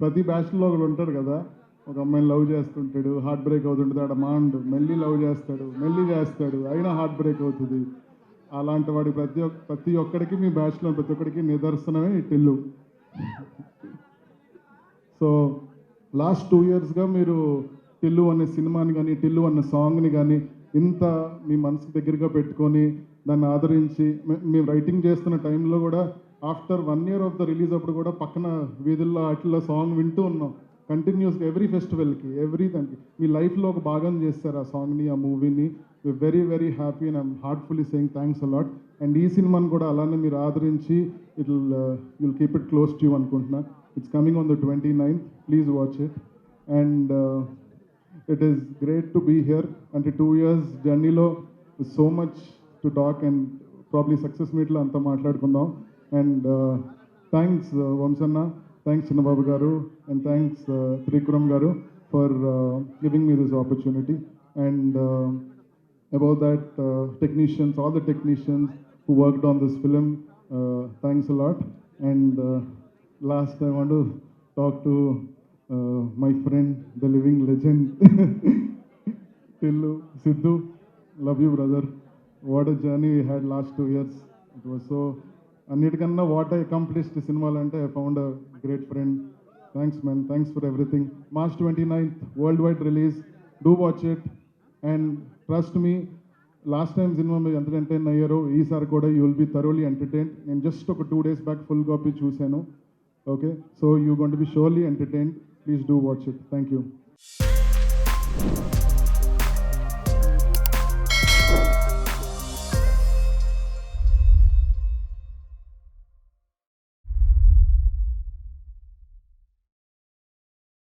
ప్రతి బ్యాచ్లో ఒకడు ఉంటాడు కదా, ఒక అమ్మాయిని లవ్ చేస్తుంటాడు, హార్ట్ బ్రేక్ అవుతుంటుంది, ఆడ మాండు మెల్లి లవ్ చేస్తాడు, మెల్లి చేస్తాడు, అయినా హార్ట్ బ్రేక్ అవుతుంది. అలాంటి వాడి ప్రతి ఒక్కడికి మీ బ్యాచ్లో ప్రతి ఒక్కడికి నిదర్శనమే ఈ టిల్లు. సో లాస్ట్ 2 yearsగా మీరు టిల్లు అనే సినిమాని కానీ టిల్లు అనే సాంగ్ని కానీ ఇంత మీ మనసు దగ్గరగా పెట్టుకొని దాన్ని ఆదరించి మేము రైటింగ్ చేస్తున్న టైంలో కూడా after 1 year of the release అప్పుడు కూడా పక్కన వీధుల్లో వాటిల్లో సాంగ్ వింటూ ఉన్నాం కంటిన్యూస్గా. ఎవ్రీ ఫెస్టివల్కి ఎవ్రీ దానికి మీ లైఫ్లో ఒక భాగం చేస్తారు ఆ సాంగ్ని, ఆ మూవీని. Very very happy and I'm heartfully saying thanks a lot. And ఈ సినిమాని కూడా అలానే మీరు ఆదరించి will keep it close to you అనుకుంటున్నా. It's coming on the 29th. Please watch it. And it is great to be here. అంటే 2 years జర్నీలో so much to talk and probably success మీట్లో అంతా మాట్లాడుకుందాం. అండ్ థ్యాంక్స్ వంశన్న, థ్యాంక్స్ చిన్నబాబు గారు, and thanks Trivikram గారు for giving me this opportunity. And about that technicians, all the technicians who worked on this film, thanks a lot. And last I want to talk to my friend, the living legend, Tillu, Sidhu. Love you, brother. What a journey we had last 2 years. It was so, అన్నిటికన్నా what I accomplished ఈ సినిమాలో అంటే I found a great friend. Thanks man, thanks for everything. March 29th, worldwide release. Do watch it and trust me, last time cinema మీరు ఎంత entertain అయ్యారో ఈసారి కూడా you will be thoroughly entertained. నేను just ఒక 2 days బ్యాక్ ఫుల్ కాపీ చూశాను. Okay, so you going to be surely entertained. Please do watch it. Thank you.